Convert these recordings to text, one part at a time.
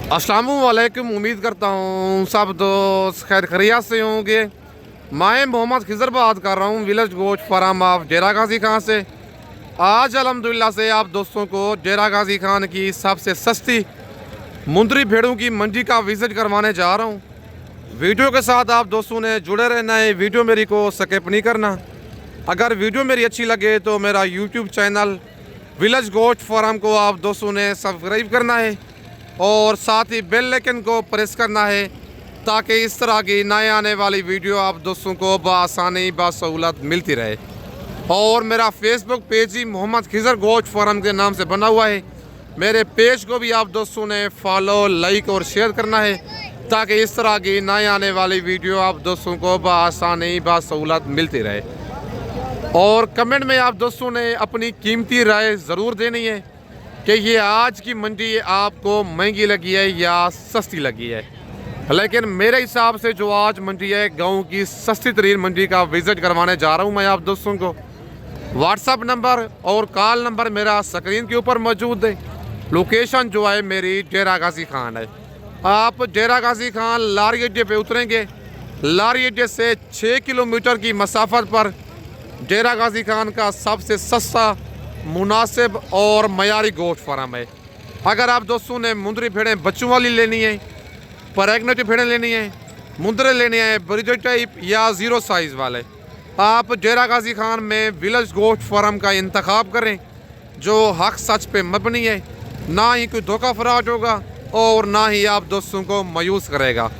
अस्सलामुअलैकुम। उम्मीद करता हूँ सब दोस्त खैर खैरियत से होंगे। मैं मोहम्मद खिज़र बात कर रहा हूँ विलेज गोश्त फार्म ऑफ डेरा गाजी खान से। आज अल्हम्दुलिल्लाह से आप दोस्तों को डेरा गाजी खान की सबसे सस्ती मुंदरी भेड़ों की मंडी का विज़िट करवाने जा रहा हूँ। वीडियो के साथ आप दोस्तों ने जुड़े रहना है, वीडियो मेरी को स्किप नहीं करना। अगर वीडियो मेरी अच्छी लगे तो मेरा यूट्यूब चैनल विलेज गोश्त फार्म को आप दोस्तों ने सब्सक्राइब करना है और साथ ही बेल आइकन को प्रेस करना है ताकि इस तरह की नए आने वाली वीडियो आप दोस्तों को बआसानी बासहूलत मिलती रहे। और मेरा फेसबुक पेज ही मोहम्मद खिज़र गोश्त फार्म के नाम से बना हुआ है। मेरे पेज को भी आप दोस्तों ने फॉलो, लाइक और शेयर करना है ताकि इस तरह की नए आने वाली वीडियो आप दोस्तों को बआसानी बासहूलत मिलती रहे। और कमेंट में आप दोस्तों ने अपनी कीमती राय ज़रूर देनी है कि ये आज की मंडी आपको महंगी लगी है या सस्ती लगी है। लेकिन मेरे हिसाब से जो आज मंडी है गांव की सस्ती तरीन मंडी का विज़िट करवाने जा रहा हूं मैं आप दोस्तों को। व्हाट्सअप नंबर और कॉल नंबर मेरा स्क्रीन के ऊपर मौजूद है। लोकेशन जो है मेरी डेरा गाजी खान है। आप डेरा गाजी खान लारी अड्डे पे उतरेंगे। लारी अड्डे से 6 किलोमीटर की मसाफत पर डेरा गाजी खान का सबसे सस्ता, मुनासिब और मयारी गोश्त फार्म है। अगर आप दोस्तों ने मुंदरी भेड़ें बच्चों वाली लेनी है, प्रेग्नेंट भेड़ें लेनी है, मुंदरे लेने हैं ब्रीडर टाइप या ज़ीरो साइज़ वाले, आप डेरा गाजी खान में विलेज गोश्त फार्म का इंतखाब करें जो हक सच पे मबनी है। ना ही कोई धोखा फराज होगा और ना ही आप दोस्तों को मायूस करेगा।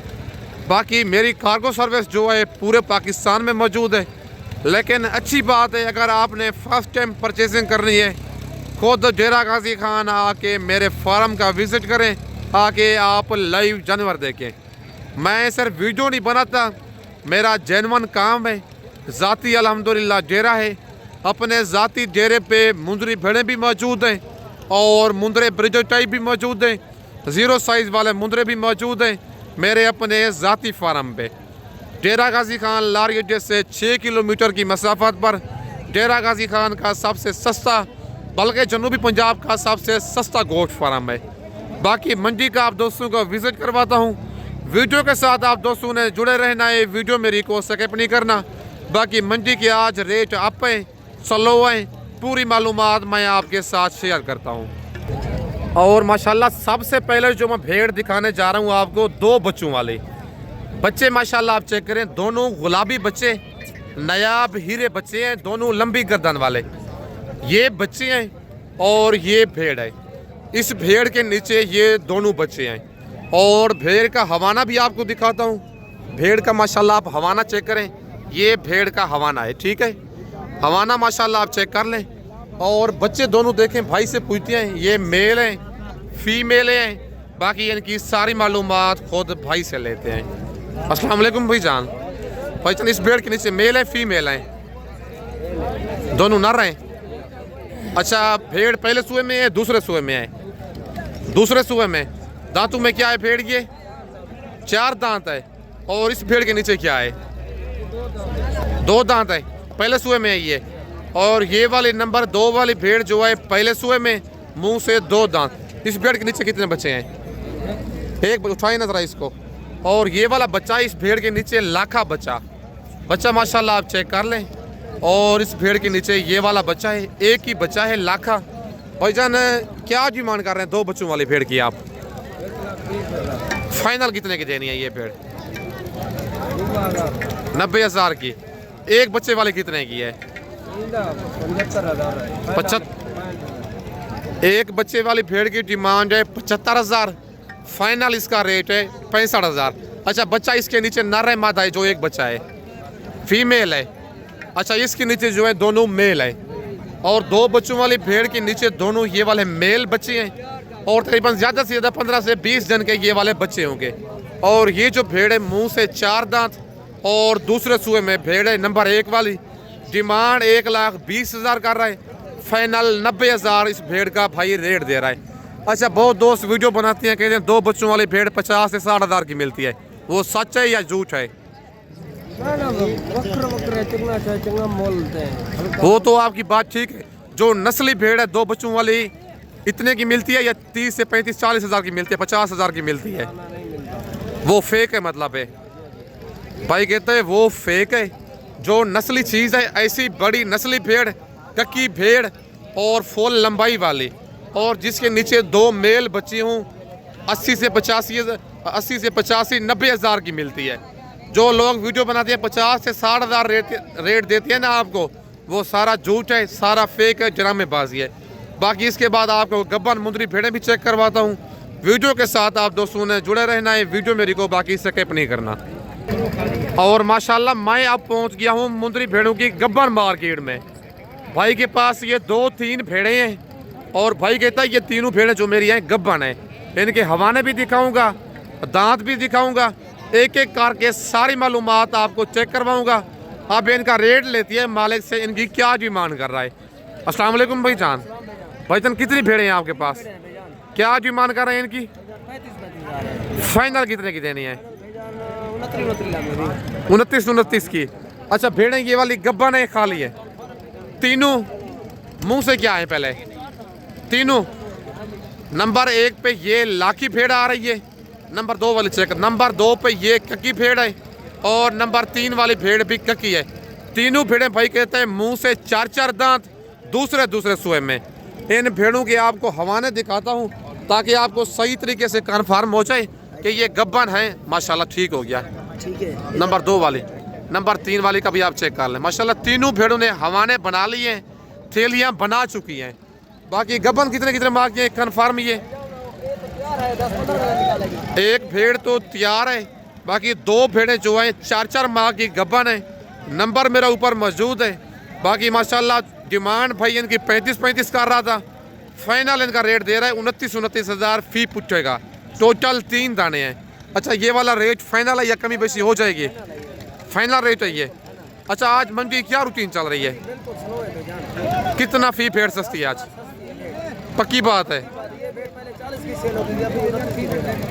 बाकी मेरी कार्गो सर्विस जो है पूरे पाकिस्तान में मौजूद है। लेकिन अच्छी बात है अगर आपने फर्स्ट टाइम परचेजिंग करनी है, खुद डेरा गाजी खान आके मेरे फार्म का विज़िट करें, आके आप लाइव जानवर देखें। मैं सिर्फ वीडियो नहीं बनाता, मेरा जेन्युइन काम है। ज़ाती अल्हम्दुलिल्लाह डेरा है। अपने ज़ाती डेरे पे मुंदरी भेड़ें भी मौजूद हैं और मुंदरे ब्रीडर टाइप भी मौजूद हैं, ज़ीरो साइज़ वाले मुंदरे भी मौजूद हैं मेरे अपने ज़ाती फार्म पे। डेरा गाजी खान लारी अड्डे से 6 किलोमीटर की मसाफत पर डेरा गाजी खान का सबसे सस्ता, बल्कि जनूबी पंजाब का सबसे सस्ता गोश्त फार्म है। बाकी मंडी का आप दोस्तों को विज़िट करवाता हूँ। वीडियो के साथ आप दोस्तों ने जुड़े रहना है, वीडियो मेरी को स्किप नहीं करना। बाकी मंडी के आज रेट अप हैं, स्लो हैं, पूरी मालूमात मैं आपके साथ शेयर करता हूँ। और माशाल्लाह सबसे पहले जो मैं भेड़ दिखाने जा रहा हूँ आपको, 2 बच्चों वाले बच्चे माशाल्लाह आप चेक करें। दोनों गुलाबी बच्चे, नायाब हीरे बच्चे हैं, दोनों लंबी गर्दन वाले ये बच्चे हैं और ये भेड़ है। इस भेड़ के नीचे ये दोनों बच्चे हैं। और भेड़ का हवाना भी आपको दिखाता हूँ। भेड़ का माशाल्लाह आप हवाना चेक करें, ये भेड़ का हवाना है, ठीक है। हवाना माशाल्लाह आप चेक कर लें। और बच्चे दोनों देखें, भाई से पूछते हैं ये मेल हैं फीमेल हैं, बाकी इनकी सारी मालूमात खुद भाई से लेते हैं। अस्सलाम वालेकुम भाईजान। भाईजान इस भेड़ के नीचे मेल है फीमेल हैं? दोनों नर हैं। अच्छा, भेड़ पहले सुए में है दूसरे सुए में है? दूसरे सुए में। दांतों में क्या है भेड़? ये 4 दांत है। और इस भेड़ के नीचे क्या है? 2 दांत है, पहले सुए में है ये। और ये वाली नंबर 2 वाली भेड़ जो है पहले सुए में, मुंह से 2 दांत। इस भेड़ के नीचे कितने बच्चे हैं? एक उठाई नजर है इसको। और ये वाला बच्चा इस भेड़ के नीचे लाखा बच्चा माशाल्लाह आप चेक कर लें। और इस भेड़ के नीचे ये वाला बच्चा है, एक ही बच्चा है लाखा। भाईजान क्या डिमांड कर रहे हैं 2 बच्चों वाली भेड़ की आप? फाइनल कितने की देनी है ये भेड़? 90,000 की। एक बच्चे वाले कितने की है? 75। एक बच्चे वाली भेड़ की डिमांड है 75,000। फाइनल इसका रेट है 65,000। अच्छा, बच्चा इसके नीचे नर है मादा है? जो एक बच्चा है फीमेल है। अच्छा, इसके नीचे जो है दोनों मेल है। और 2 बच्चों वाली भेड़ के नीचे दोनों ये वाले मेल बच्चे हैं। और तकरीबन ज़्यादा से ज़्यादा 15 से 20 जन के ये वाले बच्चे होंगे। और ये जो भेड़ है मुंह से 4 दांत और दूसरे सुए में भेड़ है नंबर 1 वाली। डिमांड 1,20,000 कर रहा है। फाइनल 90,000 इस भेड़ का भाई रेट दे रहा है। अच्छा, बहुत दोस्त वीडियो बनाते हैं, कहते हैं 2 बच्चों वाली भेड़ 50 से 60,000 की मिलती है। वो सच है या झूठ है? वो तो आपकी बात ठीक है। जो नस्ली भेड़ है 2 बच्चों वाली इतने की मिलती है या 30 से 35-40 हज़ार की मिलती है, 50 हज़ार की मिलती है? वो फेक है, मतलब है भाई कहते हैं वो फेक है। जो नस्ली चीज़ है, ऐसी बड़ी नस्ली भेड़, कक्की भेड़ और फुल लंबाई वाली, और जिसके नीचे 2 मेल बच्चे हों, 80 से 85 90 हज़ार की मिलती है। जो लोग वीडियो बनाते हैं 50 से 60 हज़ार रेट देते हैं ना आपको, वो सारा झूठ है, सारा फेक है, ड्रामेबाजी है। बाकी इसके बाद आपको गब्बन मुंदरी भेड़ें भी चेक करवाता हूँ। वीडियो के साथ आप दोस्तों ने जुड़े रहना है, वीडियो मेरी को बाकी स्किप नहीं करना। और माशाल्लाह मैं अब पहुँच गया हूँ मुंदरी भेड़ों की गब्बन मार्केट में। भाई के पास ये 2-3 भेड़ें हैं और भाई कहता है ये तीनों भेड़ें जो मेरी हैं गब्बन है। इनके हवाने भी दिखाऊंगा, दांत भी दिखाऊंगा, एक एक करके सारी मालूमात आपको चेक करवाऊंगा। अब इनका रेट लेती है मालिक से, इनकी क्या डिमांड कर रहा है। अस्सलाम वालेकुम भाईजान। भाईजान कितनी भेड़ें हैं आपके पास, क्या डिमांड कर रहे हैं इनकी? फाइनल कितने की देनी है? 29 की। अच्छा भेड़ें ये वाली गब्बन है, खाली है? तीनों मुंह से क्या है पहले? तीनों नंबर 1 पे ये लाखी भेड़ आ रही है, नंबर 2 वाली चेक, नंबर 2 पे ये कक्की भेड़ है और नंबर 3 वाली भेड़ भी कक्की है। तीनों भेड़ें भाई कहते हैं मुंह से 4-4 दांत, दूसरे सुए में। इन भेड़ों के आपको हवाने दिखाता हूँ ताकि आपको सही तरीके से कन्फर्म हो जाए कि ये गब्बन है। माशाल्लाह ठीक हो गया, ठीक है। नंबर 2 वाली, नंबर 3 वाली का भी आप चेक कर लें। माशाल्लाह तीनों भेड़ों ने हवाने बना लिए हैं, थैलियाँ बना चुकी हैं। बाकी गब्बन कितने माह की है कन्फर्म? ये एक भेड़ तो तैयार है, बाकी 2 भेड़ें जो हैं 4-4 माह की गब्बन है। नंबर मेरा ऊपर मौजूद है। बाकी माशाल्लाह डिमांड भाई इनकी 35 कर रहा था, फाइनल इनका रेट दे रहा है 29 हज़ार फी पूछेगा। टोटल 3 दाने हैं। अच्छा ये वाला रेट फाइनल है या कमी बेशी हो जाएगी? फाइनल रेट है ये। अच्छा आज मंडी क्या रूटीन चल रही है? कितना फी भेड़ सस्ती है आज? पक्की बात है,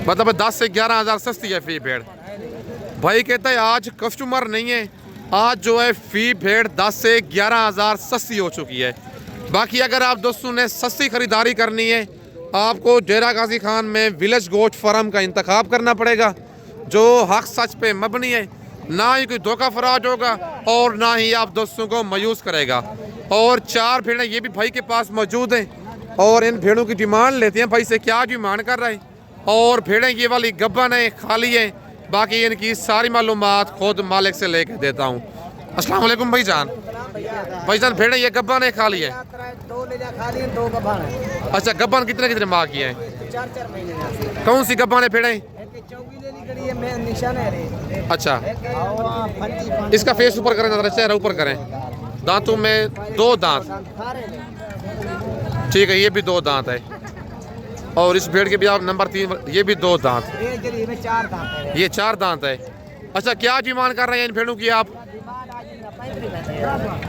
मतलब 10 से 11 हज़ार सस्ती है फी भेड़। भाई कहता है आज कस्टमर नहीं है, आज जो है फी भेड़ 10 से 11 हज़ार सस्ती हो चुकी है। बाकी अगर आप दोस्तों ने सस्ती खरीदारी करनी है, आपको डेरा गाजी खान में विलेज गोश्त फार्म का इंतखाब करना पड़ेगा, जो हक सच पे मबनी है, ना ही कोई धोखा फराज होगा और ना ही आप दोस्तों को मायूस करेगा। और 4 भेड़ें ये भी भाई के पास मौजूद हैं और इन भेड़ों की डिमांड लेते हैं भाई से, क्या डिमांड कर रहे हैं। और भेड़ें ये वाली गब्बन है, खाली है। बाकी इनकी सारी मालूमात खुद मालिक से लेकर देता हूँ। अस्सलाम वालेकुम भाईजान। भाईजान भेड़ें ये गब्बन है, खाली है? 2 गब्बन है। अच्छा गब्बन कितने माह की है? 4 महीने। कौन सी गब्बन है भेड़ें? अच्छा इसका फेस ऊपर करें, जरा चेहरा ऊपर करें। दांतों में 2 दांत, ठीक है, ये भी 2 दांत है। और इस भेड़ के भी आप नंबर 3, ये भी 2 दांत, ये 4 दांत है। अच्छा क्या डिमांड कर रहे हैं इन भेड़ों की आप?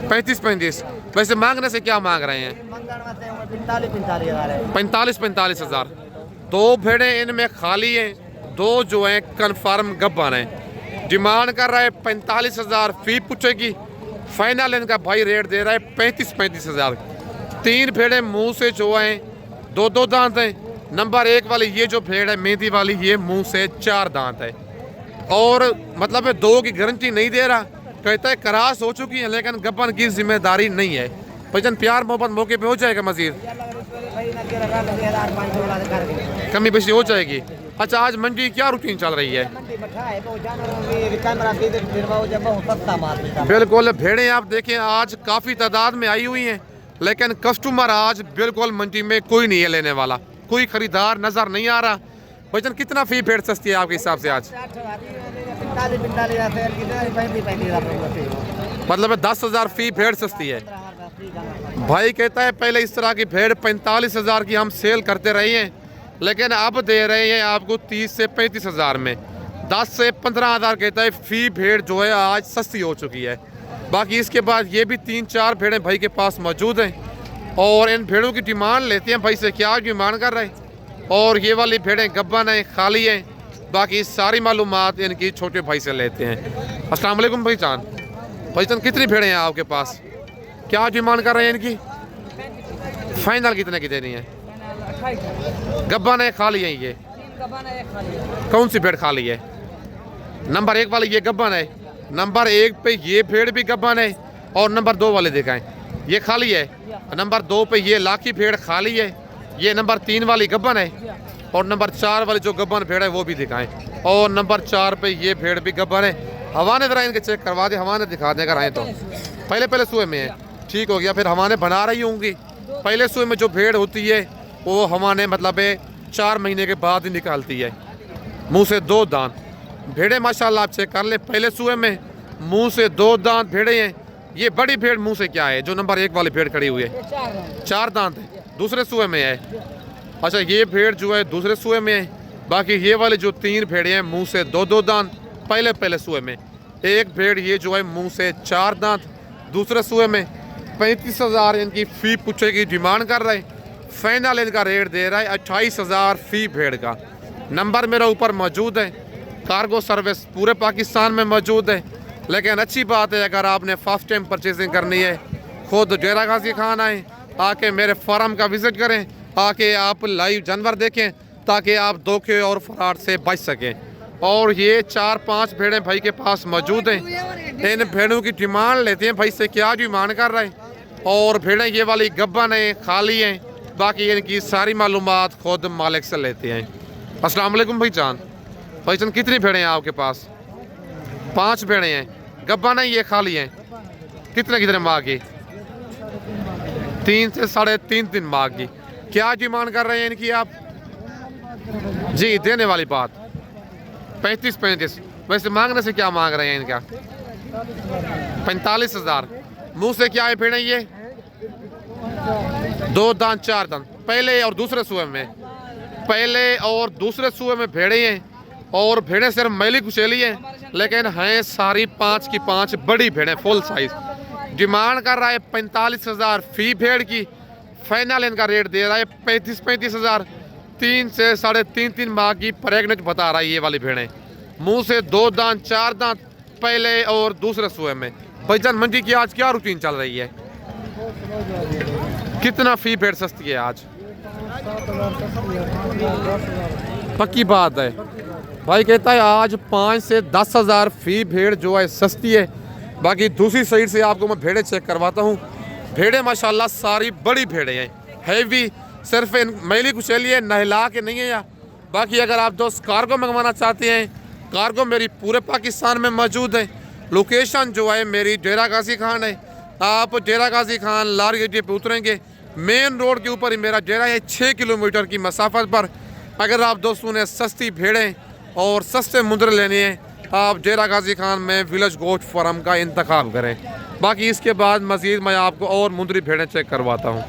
35। वैसे मांगने से क्या मांग रहे हैं? 45 हज़ार। 2 भेड़ें इनमें खाली हैं, 2 जो हैं कन्फर्म गब्बन हैं। डिमांड कर रहा है 45 हज़ार फी पूछेगी, फाइनल इनका भाई रेट दे रहा है 35 हज़ार। 3 भेड़ें मुंह से जो हैं 2 दांत हैं। नंबर 1 वाली ये जो भेड़ है मेहंदी वाली, ये मुंह से 4 दांत है और मतलब 2 की गारंटी नहीं दे रहा, कहता है क्रास हो चुकी है, लेकिन गब्बन की जिम्मेदारी नहीं है। भाईजान प्यार मोहब्बत मौके पे हो जाएगा, मजीद कमी बेशी हो जाएगी। अच्छा आज मंडी क्या रूटीन चल रही है? बिल्कुल भेड़ें आप देखें आज काफ़ी तादाद में आई हुई हैं, लेकिन कस्टमर आज बिल्कुल मंडी में कोई नहीं है लेने वाला, कोई खरीदार नज़र नहीं आ रहा। भाईजान कितना फी भेड़ सस्ती है आपके हिसाब से आज? मतलब 10 हज़ार फी भेड़ सस्ती है। भाई कहता है पहले इस तरह की भेड़ 45 हज़ार की हम सेल करते रहे हैं, लेकिन अब दे रहे हैं आपको 30 से 35 हज़ार में। 10 से 15 हज़ार कहता है फी भेड़ जो है आज सस्ती हो चुकी है। बाकी इसके बाद ये भी 3-4 भेड़ें भाई के पास मौजूद हैं और इन भेड़ों की डिमांड लेते हैं भाई से, क्या डिमांड कर रहे हैं। और ये वाली भेड़ें गब्बन हैं, खाली हैं। बाकी सारी मालूमात इनकी छोटे भाई से लेते हैं। अस्सलाम वालेकुम भाईजान। भाईजान कितनी भेड़ें हैं आपके पास, क्या डिमांड कर रहे हैं इनकी? फाइनल कितने की देनी है? गब्बन है, खाली है ये? कौन सी भेड़ खाली है? नंबर 1 वाली ये गब्बन है। नंबर 1 पे ये भेड़ भी गब्बन है और नंबर 2 वाले दिखाएं, ये खाली है। नंबर 2 पे ये लाखी भेड़ खाली है। ये नंबर 3 वाली गब्बन है और नंबर 4 वाली जो गब्बन भेड़ है वो भी दिखाएं। और नंबर 4 पे ये भेड़ भी गब्बन है। हवाने जरा इनके चेक करवा दे, हवाने दिखा दे अगर आए तो। पहले सुए में है, ठीक हो गया। फिर हवाने बना रही होंगी। पहले सुए में जो भेड़ होती है वो हवाने मतलब 4 महीने के बाद ही निकालती है। मुंह से 2 दांत भेड़े माशाल्लाह आप चेक कर ले। पहले सुए में मुंह से 2 दांत भेड़े हैं। ये बड़ी भेड़ मुंह से क्या है जो नंबर 1 वाली भेड़ खड़ी हुई है? 4 दांत है, दूसरे सुए में है। अच्छा, ये भेड़ जो है दूसरे सुए में है। बाकी ये वाले जो 3 भेड़े हैं मुंह से 2 दांत पहले सुए में। एक भेड़ ये जो है मुंह से 4 दांत दूसरे सुए में। 35,000 इनकी फ़ी पूछे की डिमांड कर रहे हैं। फाइनल इनका रेट दे रहा है 28,000 फ़ी भेड़ का। नंबर मेरा ऊपर मौजूद है। कार्गो सर्विस पूरे पाकिस्तान में मौजूद है। लेकिन अच्छी बात है अगर आपने फर्स्ट टाइम परचेजिंग करनी है, खुद डेरा गाजी खान आए, आके मेरे फार्म का विज़िट करें, आके आप लाइव जानवर देखें ताकि आप धोखे और फ्रॉड से बच सकें। और ये 4-5 भेड़ें भाई के पास मौजूद हैं। इन भेड़ों की डिमांड लेते हैं भाई से क्या डिमांड कर रहे हैं। और भेड़ें ये वाली गब्बन हैं, खाली हैं। बाकी इनकी सारी मालूमात खुद मालिक से लेते हैं। अस्सलाम वालेकुम भाईजान। भाईजान कितनी भेड़ें हैं आपके पास? 5 भेड़ें हैं, गब्बन है, ये खाली हैं। कितने माह की? 3 से 3.5 माह की। क्या डिमांड कर रहे हैं इनकी आप? जी देने वाली बात 35। वैसे मांगने से क्या मांग रहे हैं इनका? 45,000। मुंह से क्या है भेड़ें ये? 2 दांत 4 दांत पहले और दूसरे सुए में। पहले और दूसरे सुए में भेड़े हैं। और भेड़ें सिर्फ मैली कुचैली हैं लेकिन हैं सारी 5 की 5 बड़ी भेड़ें फुल साइज। डिमांड कर रहा है 45,000 फ़ी भेड़ की। फाइनल इनका रेट दे रहा है 35,000। 3 से 3.5 माह की प्रेगनेंट बता रहा है ये वाली भेड़ें। मुंह से 2 दांत 4 दांत पहले और दूसरे सुए में। भाईजान मंडी की आज क्या रूटीन चल रही है? कितना फ़ी भेड़ सस्ती है आज? पक्की बात है भाई, कहता है आज 5 से 10,000 फ़ी भेड़ जो है सस्ती है। बाकी दूसरी साइड से आपको मैं भेड़ें चेक करवाता हूँ। भेड़ें माशाल्लाह सारी बड़ी भेड़ें हैं, हैवी। सिर्फ मैली कुचैली है, नहला के नहीं है या। बाकी अगर आप दोस्त कार्गो मंगवाना चाहते हैं, कार्गो मेरी पूरे पाकिस्तान में मौजूद है। लोकेशन जो है मेरी डेरा गाजी खान है। आप डेरा गाजी खान लार गेटे पे उतरेंगे, मेन रोड के ऊपर ही मेरा डेरा है। 6 किलोमीटर की मसाफत पर। अगर आप दोस्तों ने सस्ती भेड़ें और सस्ते मुंदर लेने हैं, आप डेरा गाजी खान में विलेज गोट फार्म का इंतखाब करें। बाकी इसके बाद मज़ीद मैं आपको और मुंदरी भेड़ें चेक करवाता हूँ।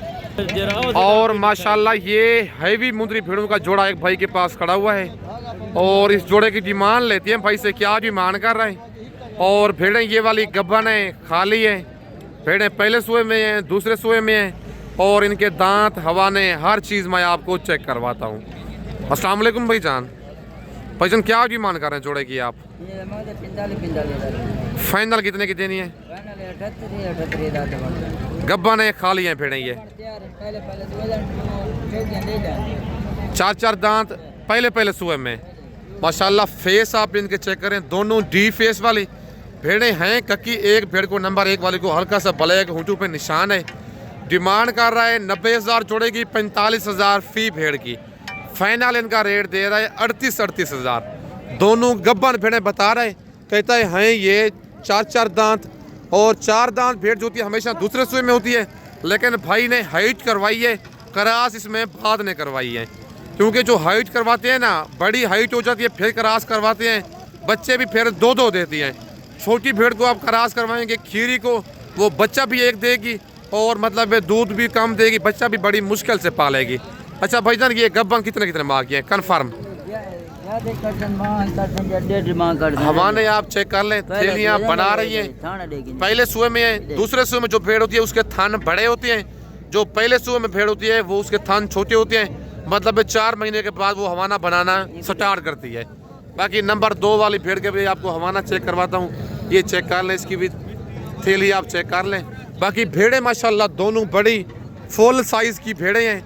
और माशाल्लाह ये हैवी मुंदरी भेड़ों का जोड़ा एक भाई के पास खड़ा हुआ है। और इस जोड़े की डिमांड लेती हैं भाई से क्या डिमांड कर रहे हैं। और भेड़ें ये वाली गब्बन है, खाली है। भेड़ें पहले सुए में हैं, दूसरे सुए में हैं। और इनके दांत, हवाने, हर चीज़ मैं आपको चेक करवाता हूँ। अस्सलाम वालेकुम भाईजान। भाईजान क्या डिमांड कर रहे हैं जोड़े की आप? फाइनल कितने की देनी है? गब्बन है, खाली हैं भेड़ें ये। 4 दांत पहले सुए में। माशाल्लाह फेस आप इनके चेक करें, दोनों डी फेस वाली भेड़ें हैं। कक्की एक भेड़ को नंबर 1 वाले को हल्का सा ब्लैक होंठों पे निशान है। डिमांड कर रहा है 90,000 जोड़े की, 45,000 फ़ी भेड़ की। फाइनल इनका रेट दे रहा है 38,000। दोनों गब्बन भेड़ें बता रहे, कहता है हैं ये 4 दांत। और 4 दांत भेड़ जो होती है हमेशा दूसरे सुए में होती है। लेकिन भाई ने हाइट करवाई है, क्रास इसमें बाद ने करवाई है। क्योंकि जो हाइट करवाते हैं ना, बड़ी हाइट हो जाती है फिर क्रास करवाते हैं। बच्चे भी फिर 2 देती हैं। छोटी भेड़ को आप क्रास करवाएंगे, खीरी को वो बच्चा भी एक देगी और मतलब दूध भी कम देगी, बच्चा भी बड़ी मुश्किल से पालेगी। अच्छा भाईजान ये गब्बन कितने माह की है कन्फर्म? हमारे आप चेक कर लें, थैलियाँ बना रही हैं। पहले सुए में है, दूसरे सुए में जो भेड़ होती है उसके थान बड़े होते हैं। जो पहले सुए में भेड़ होती है वो उसके थान छोटे होते हैं। मतलब 4 महीने के बाद वो हवाना बनाना स्टार्ट करती है। बाकी नंबर 2 वाली भेड़ के भी आपको हवाना चेक करवाता हूँ। ये चेक कर लें, इसकी भी थैली आप चेक कर लें। बाकी भेड़ें माशाल्लाह दोनों बड़ी फुल साइज़ की भेड़ें हैं।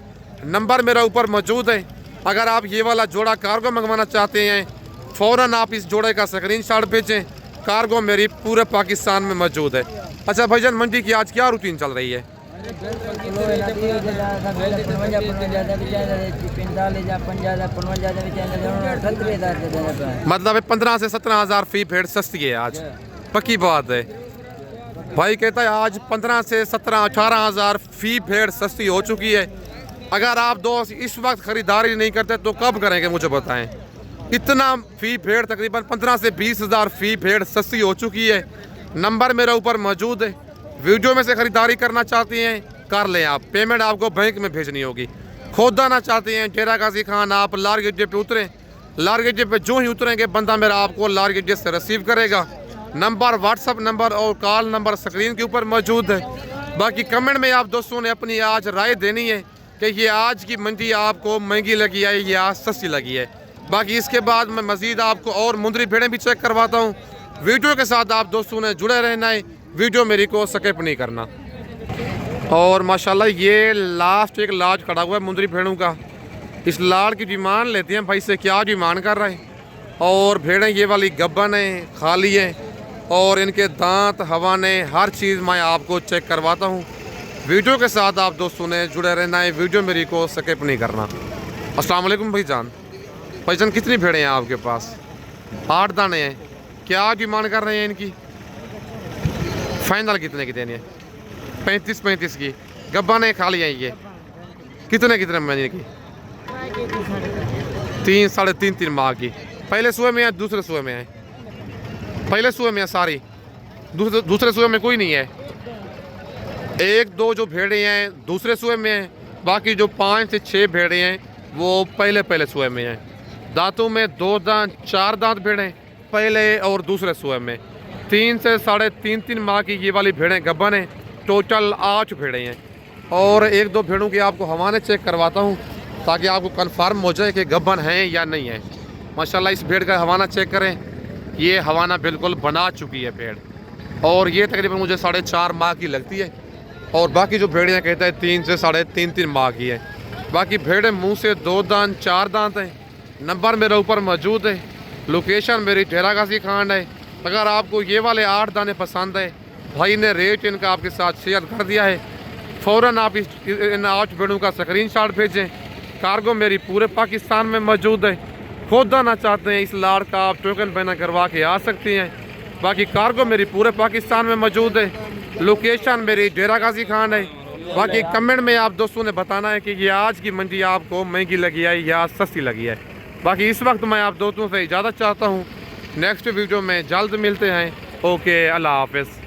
नंबर मेरा ऊपर मौजूद है। अगर आप ये वाला जोड़ा कार्गो मंगवाना चाहते हैं, फ़ौरन आप इस जोड़े का स्क्रीनशॉट भेजें। कार्गो मेरी पूरे पाकिस्तान में मौजूद है। अच्छा भाईजान, मंडी की आज क्या रूटीन चल रही है? मतलब 15 से 17 हज़ार फी भेड़ सस्ती है आज, पक्की बात है। भाई कहता है आज 15 से 17 18 हज़ार फी भेड़ सस्ती हो चुकी है। अगर आप दोस्त इस वक्त ख़रीदारी नहीं करते तो कब करेंगे मुझे बताएं। इतना फी भेड़ तकरीबन 15 से 20 हज़ार फी भेड़ सस्ती हो चुकी है। नंबर मेरे ऊपर मौजूद है। वीडियो में से ख़रीदारी करना चाहते हैं कर लें आप। पेमेंट आपको बैंक में भेजनी होगी। खुद आना चाहते हैं डेरा गाजी खान, आप लार गेटे पे उतरें। लार गेटे पे जो ही उतरेंगे बंदा मेरा आपको लार गेटे से रिसीव करेगा। नंबर व्हाट्सअप नंबर और कॉल नंबर स्क्रीन के ऊपर मौजूद है। बाकी कमेंट में आप दोस्तों ने अपनी आज राय देनी है कि ये आज की मंडी आपको महंगी लगी है या सस्ती लगी है। बाकी इसके बाद मैं मज़ीद आपको और मुंदरी भेड़ें भी चेक करवाता हूँ। वीडियो के साथ आप दोस्तों ने जुड़े रहना है, वीडियो मेरी को स्किप नहीं करना। और माशाल्लाह ये लास्ट एक लाज खड़ा हुआ है मुंदरी भेड़ों का। इस लाड़ की डिमांड लेते हैं भाई से, क्या डिमांड कर रहे हैं। और भेड़ें ये वाली गब्बन है, खाली है, और इनके दांत हवाने हर चीज़ मैं आपको चेक करवाता हूँ। वीडियो के साथ आप दोस्तों ने जुड़े रहना है, वीडियो मेरी को स्किप नहीं करना। अस्सलाम वालेकुम भाईजान। भाईजान कितनी भेड़ें हैं आपके पास? 8 दाने हैं। क्या डिमांड कर रहे हैं इनकी? फाइनल कितने की देनी है? 35 की। गब्बाने खाली हैं ये कितने महीने की? 3 साढ़े 3 माह की। पहले सुबह में है दूसरे सुबह में है? पहले सुबह में है सारी, दूसरे सुबह में कोई नहीं है। 1-2 जो भेड़े हैं दूसरे सुबह में हैं, बाकी जो 5 से 6 भेड़े हैं वो पहले सुबह में हैं। दांतों में 2 दांत 4 दांत भेड़े पहले और दूसरे सुबह में। 3 से साढ़े 3 माह की ये वाली भेड़ें गब्बन हैं। टोटल 8 भेड़े हैं। और 1-2 भेड़ों की आपको हवाने चेक करवाता हूँ ताकि आपको कंफर्म हो जाए कि गब्बन हैं या नहीं है। माशाल्लाह इस भेड़ का हवाना चेक करें, ये हवाना बिल्कुल बना चुकी है भेड़, और ये तकरीबन मुझे 4.5 माह की लगती है। और बाकी जो भेड़ियाँ कहता है 3 से साढ़े 3 माह की है। बाकी भेड़ें मुँह से 2 दांत 4 दांत हैं। नंबर मेरे ऊपर मौजूद है। लोकेशन मेरी डेरा गाजी खान है। अगर आपको ये वाले 8 दाने पसंद है, भाई ने रेट इनका आपके साथ शेयर कर दिया है, फ़ौरन आप इन 8 भेड़ों का स्क्रीनशॉट भेजें। कार्गो मेरी पूरे पाकिस्तान में मौजूद है। खुद आना चाहते हैं इस लाड़ का आप टोकन बना करवा के आ सकती हैं। बाकी कार्गो मेरी पूरे पाकिस्तान में मौजूद है। लोकेशन मेरी डेरा गाजी खान है। बाकी कमेंट में आप दोस्तों ने बताना है कि ये आज की मंडी आपको महंगी लगी है या सस्ती लगी है। बाकी इस वक्त मैं आप दोस्तों से इजाज़त चाहता हूँ। नेक्स्ट वीडियो में जल्द मिलते हैं। ओके, अल्लाह हाफ़िज़।